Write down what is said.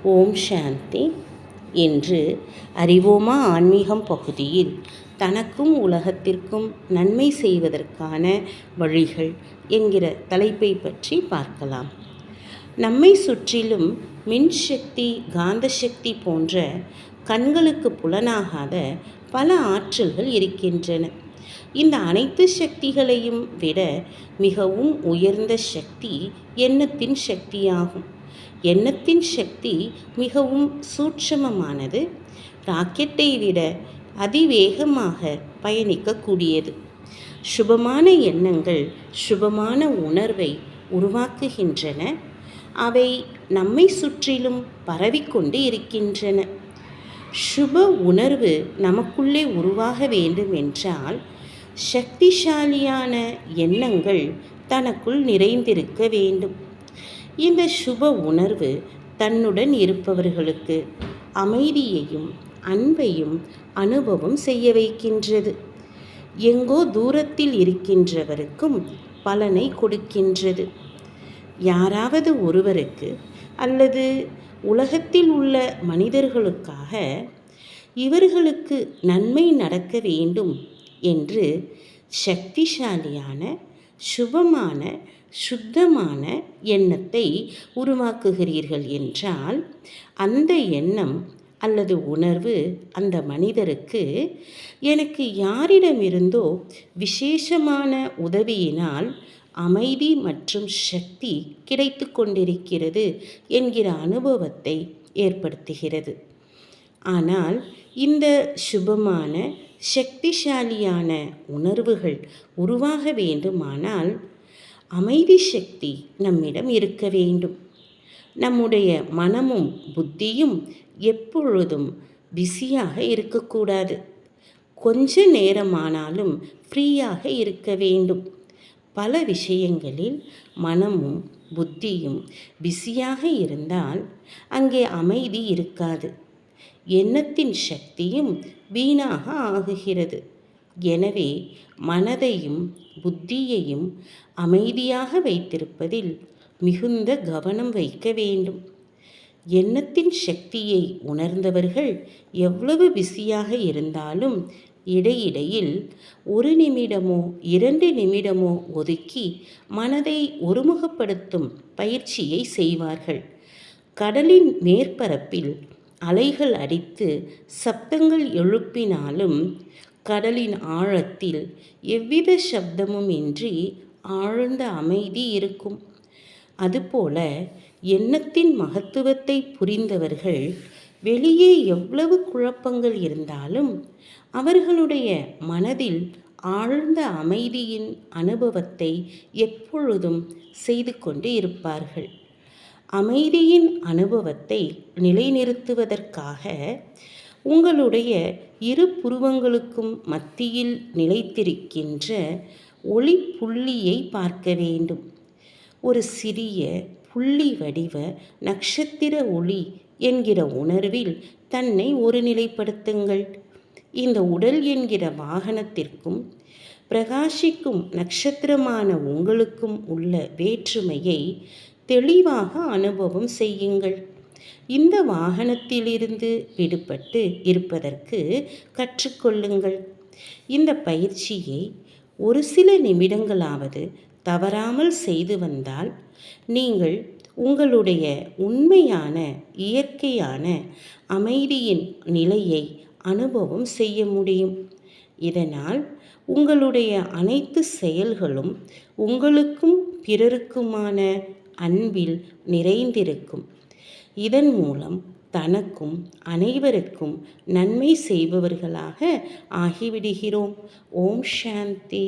ஓம் சாந்தி. இன்று அறிவோமா ஆன்மீகம் பகுதியில் தனக்கும் உலகத்திற்கும் நன்மை செய்வதற்கான வழிகள் என்கிற தலைப்பை பற்றி பார்க்கலாம். நம்மை சுற்றிலும் மின்சக்தி, காந்த சக்தி போன்ற கண்களுக்கு புலனாகாத பல ஆற்றல்கள் இருக்கின்றன. இந்த அனைத்து சக்திகளையும் விட மிகவும் உயர்ந்த சக்தி எண்ணத்தின் சக்தியாகும். எண்ணத்தின் சக்தி மிகவும் சூட்சமமானது, ராக்கெட்டை விட அதிவேகமாக பயணிக்கக்கூடியது. சுபமான எண்ணங்கள் சுபமான உணர்வை உருவாக்குகின்றன. அவை நம்மை சுற்றிலும் பரவிக்கொண்டு இருக்கின்றன. சுப உணர்வு நமக்குள்ளே உருவாக வேண்டும் என்றால் சக்திசாலியான எண்ணங்கள் தனக்குள் நிறைந்திருக்க வேண்டும். இந்த சுப உணர்வு தன்னுடன் இருப்பவர்களுக்கு அமைதியையும் அன்பையும் அனுபவம் செய்ய வைக்கின்றது. எங்கோ தூரத்தில் இருக்கின்றவருக்கும் பலனை கொடுக்கின்றது. யாராவது ஒருவருக்கு அல்லது உலகத்தில் உள்ள மனிதர்களுக்காக இவர்களுக்கு நன்மை நடக்க வேண்டும் என்று சக்திசாலியான சுபமான சுத்தமான எண்ணத்தை உருவாக்குகிறீர்கள் என்றால் அந்த எண்ணம் அல்லது உணர்வு அந்த மனிதருக்கு எனக்கு யாரிடமிருந்தோ விசேஷமான உதவியினால் அமைதி மற்றும் சக்தி கிடைத்து கொண்டிருக்கிறது என்கிற அனுபவத்தை ஏற்படுத்துகிறது. ஆனால் இந்த சுபமான சக்திசாலியான உணர்வுகள் உருவாக வேண்டுமானால் அமைதி சக்தி நம்மிடம் இருக்க வேண்டும். நம்முடைய மனமும் புத்தியும் எப்பொழுதும் பிஸியாக இருக்கக்கூடாது. கொஞ்ச நேரமானாலும் ஃப்ரீயாக இருக்க வேண்டும். பல விஷயங்களில் மனமும் புத்தியும் பிஸியாக இருந்தால் அங்கே அமைதி இருக்காது. எண்ணத்தின் சக்தியும் வீணாக ஆகுகிறது. எனவே மனதையும் புத்தியையும் அமைதியாக வைத்திருப்பதில் மிகுந்த கவனம் வைக்க வேண்டும். எண்ணத்தின் சக்தியை உணர்ந்தவர்கள் எவ்வளவு பிஸியாக இருந்தாலும் இடையிடையில் 1 நிமிடமோ 2 நிமிடமோ ஒதுக்கி மனதை ஒருமுகப்படுத்தும் பயிற்சியை செய்வார்கள். கடலின் மேற்பரப்பில் அலைகள் அடித்து சப்தங்கள் எழுப்பினாலும் கடலின் ஆழத்தில் எவ்வித சப்தமும் இன்றி ஆழ்ந்த அமைதி இருக்கும். அதுபோல எண்ணத்தின் மகத்துவத்தை புரிந்தவர்கள் வெளியே எவ்வளவு குழப்பங்கள் இருந்தாலும் அவர்களுடைய மனதில் ஆழ்ந்த அமைதியின் அனுபவத்தை எப்பொழுதும் செய்து கொண்டு இருப்பார்கள். அமைதியின் அனுபவத்தை நிலைநிறுத்துவதற்காக உங்களுடைய 2 புருவங்களுக்கும் மத்தியில் நிலைத்திருக்கின்ற ஒளி புள்ளியை பார்க்க வேண்டும். ஒரு சிறிய புள்ளி வடிவ நட்சத்திர ஒளி என்கிற உணர்வில் தன்னை ஒருநிலைப்படுத்துங்கள். இந்த உடல் என்கிற வாகனத்திற்கும் பிரகாசிக்கும் நட்சத்திரமான உங்களுக்கும் உள்ள வேற்றுமையை தெளிவாக அனுபவம் செய்யுங்கள். இந்த வாகனத்திலிருந்து விடுபட்டு இருப்பதற்கு கற்றுக்கொள்ளுங்கள். இந்த பயிற்சியை ஒரு சில நிமிடங்களாவது தவறாமல் செய்து வந்தால் நீங்கள் உங்களுடைய உண்மையான இயற்கையான அமைதியின் நிலையை அனுபவம் செய்ய முடியும். இதனால் உங்களுடைய அனைத்து செயல்களும் உங்களுக்கும் பிறருக்குமான அன்பில் நிறைந்திருக்கும். இதன் மூலம் தனக்கும் அனைவருக்கும் நன்மை செய்பவர்களாக ஆகிவிடுகிறோம். ஓம் சாந்தி.